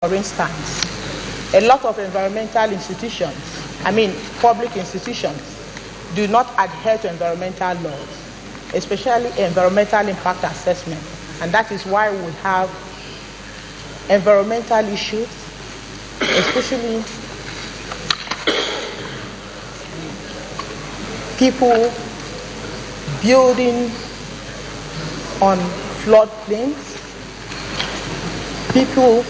For instance, a lot of environmental institutions, public institutions, do not adhere to environmental laws, especially environmental impact assessment. And that is why we have environmental issues, especially people building on floodplains, people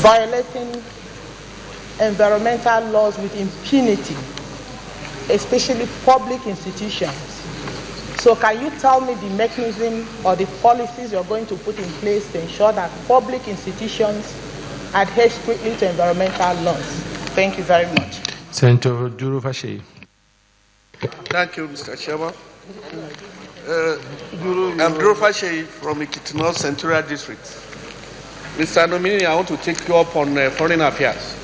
violating environmental laws with impunity, especially public institutions. So can you tell me the mechanism or the policies you're going to put in place to ensure that public institutions adhere strictly to environmental laws? Thank you very much. Senator Durufashe. Thank you, Mr. Chairman. I'm Durufashe from Ikiti Central District. Mr. Nominee, I want to take you up on foreign affairs.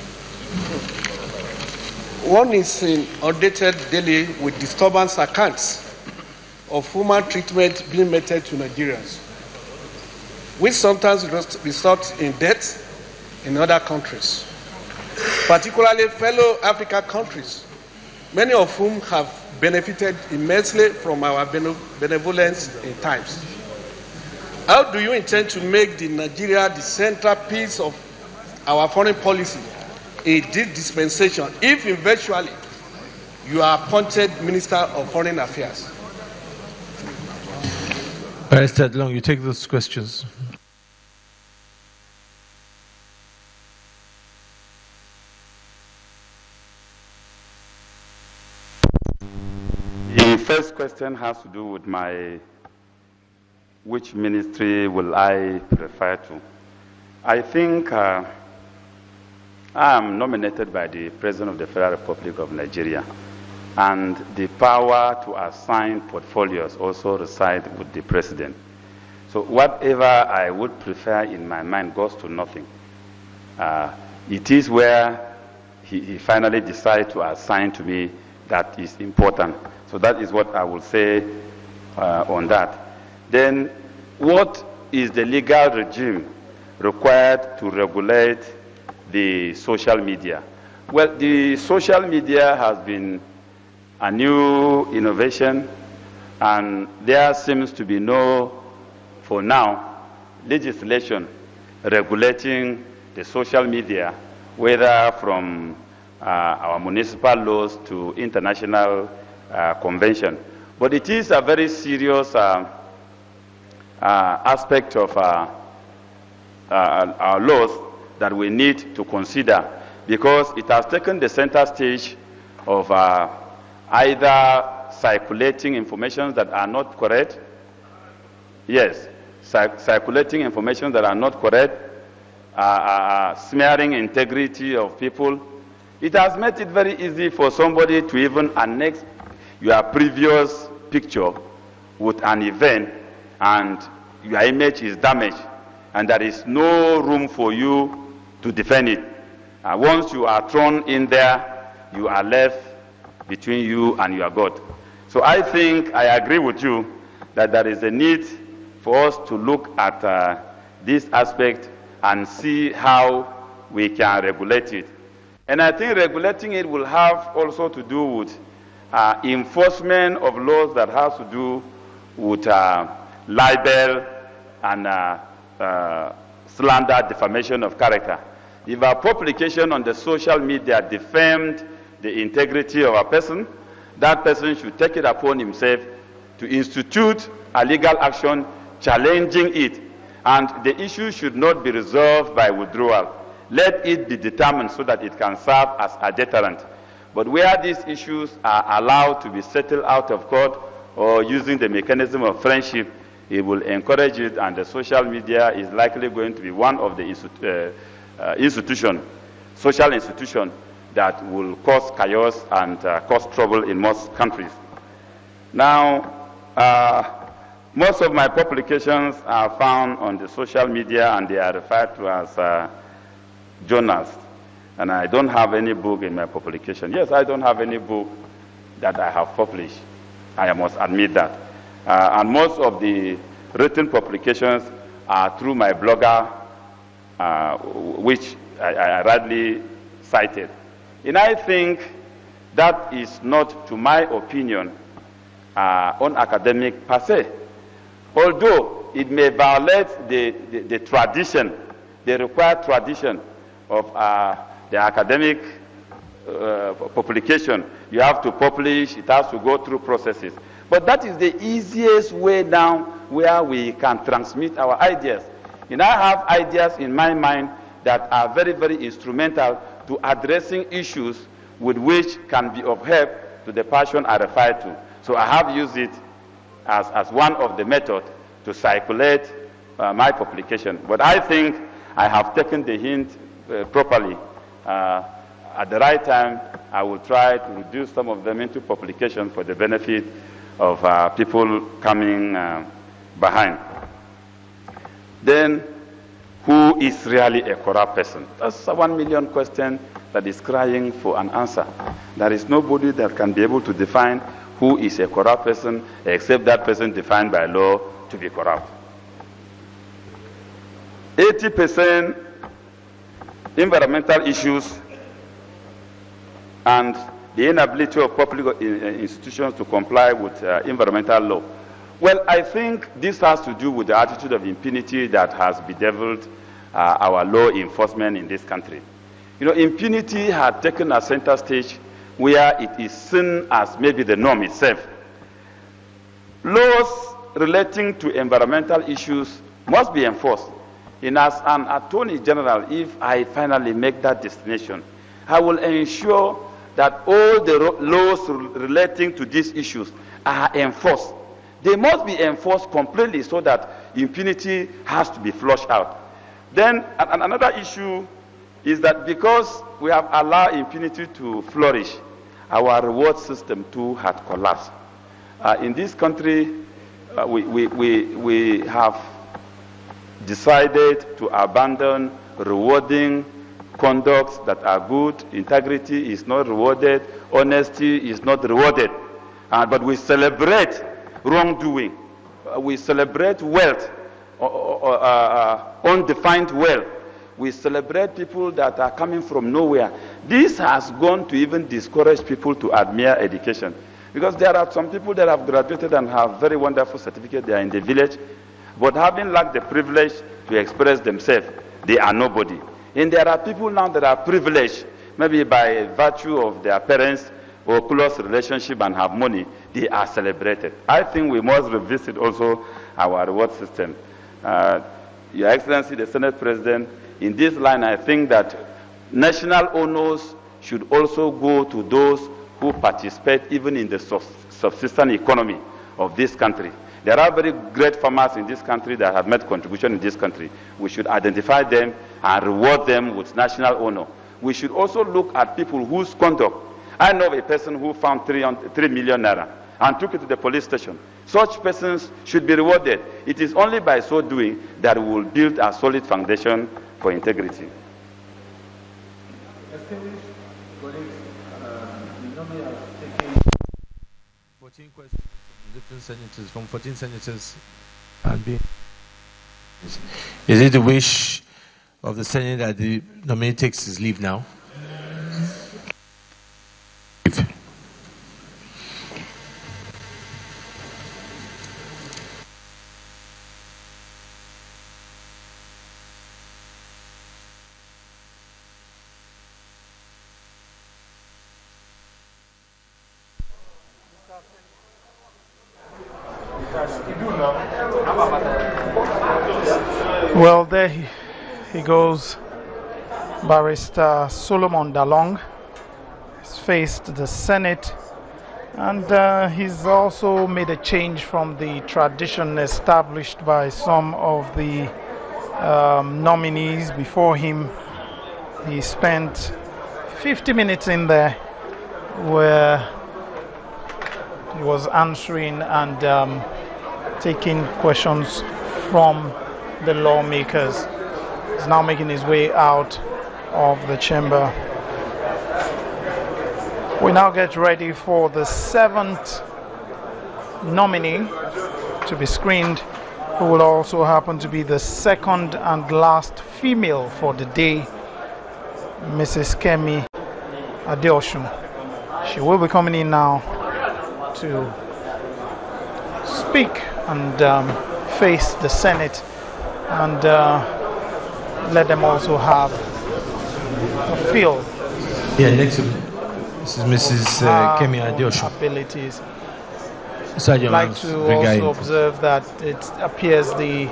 One is in updated daily with disturbance accounts of human treatment being meted to Nigerians, which sometimes result in death in other countries, particularly fellow African countries, many of whom have benefited immensely from our benevolence in times. How do you intend to make Nigeria the centerpiece of our foreign policy in this dispensation, if eventually you are appointed Minister of Foreign Affairs? Barrister Dalong, you take those questions. The first question has to do with which ministry will I prefer to? I think I am nominated by the President of the Federal Republic of Nigeria, and the power to assign portfolios also reside with the President. So whatever I would prefer in my mind goes to nothing. It is where he finally decides to assign to me that is important. So that is what I will say on that. Then, what is the legal regime required to regulate the social media? Well, the social media has been a new innovation, and there seems to be no, for now, legislation regulating the social media, whether from our municipal laws to international convention. But it is a very serious aspect of our laws that we need to consider, because it has taken the center stage of either circulating information that are not correct, yes, circulating information that are not correct, smearing integrity of people. It has made it very easy for somebody to even annex your previous picture with an event, and your image is damaged, and there is no room for you to defend it. Once you are thrown in there, you are left between you and your God. So I think I agree with you that there is a need for us to look at this aspect and see how we can regulate it. And I think regulating it will have also to do with enforcement of laws that has to do with libel and slander, defamation of character. If a publication on the social media defamed the integrity of a person, that person should take it upon himself to institute a legal action challenging it. And the issue should not be resolved by withdrawal. Let it be determined so that it can serve as a deterrent. But where these issues are allowed to be settled out of court or using the mechanism of friendship, it will encourage it, and the social media is likely going to be one of the social institution that will cause chaos and cause trouble in most countries. Now, most of my publications are found on the social media, and they are referred to as journals. And I don't have any book in my publication. Yes, I don't have any book that I have published. I must admit that. And most of the written publications are through my blogger which I rightly cited. And I think that is not, to my opinion, unacademic per se. Although it may violate the tradition, the required tradition of the academic publication. You have to publish, it has to go through processes. But that is the easiest way now where we can transmit our ideas. And I have ideas in my mind that are very, very instrumental to addressing issues with which can be of help to the person I refer to. So I have used it as one of the methods to circulate my publication. But I think I have taken the hint properly. At the right time, I will try to reduce some of them into publication for the benefit of people coming behind. Then, who is really a corrupt person? That's a 1 million question that is crying for an answer. There is nobody that can be able to define who is a corrupt person except that person defined by law to be corrupt. 80% environmental issues and the inability of public institutions to comply with environmental law. Well, I think this has to do with the attitude of impunity that has bedeviled our law enforcement in this country. You know, impunity had taken a center stage where it is seen as maybe the norm itself. Laws relating to environmental issues must be enforced. And as an Attorney General, if I finally make that destination, I will ensure that all the laws relating to these issues are enforced. They must be enforced completely so that impunity has to be flushed out. Then another issue is that because we have allowed impunity to flourish, our reward system too had collapsed. In this country, we have decided to abandon rewarding conducts that are good. Integrity is not rewarded. Honesty is not rewarded. But we celebrate wrongdoing. We celebrate wealth, undefined wealth. We celebrate people that are coming from nowhere. This has gone to even discourage people to admire education. Because there are some people that have graduated and have very wonderful certificates. They are in the village. But having lacked the privilege to express themselves, they are nobody. And there are people now that are privileged, maybe by virtue of their parents or close relationship and have money, they are celebrated. I think we must revisit also our reward system. Your Excellency, the Senate President, in this line, I think that national honors should also go to those who participate even in the subsistence economy of this country. There are very great farmers in this country that have made contribution in this country. We should identify them and reward them with national honor. We should also look at people whose conduct. I know a person who found 3 million naira and took it to the police station. Such persons should be rewarded. It is only by so doing that we will build a solid foundation for integrity. Distinguished colleagues, we normally have taken 14 questions from different senators, from 14 senators, and is it the wish of the Senate that the nominee takes his leave now? Well, there he goes. Barrister Solomon Dalong has faced the Senate, and he's also made a change from the tradition established by some of the nominees before him. He spent 50 minutes in there where he was answering and taking questions from the lawmakers. He's now making his way out of the chamber. We now get ready for the 7th nominee to be screened who will also happen to be the second and last female for the day, Mrs. Kemi Adeosun. She will be coming in now to speak and face the Senate and let them also have a feel. Yeah, next this is Mrs. Kemi Adeosun. Abilities. I'd like to also observe that it appears the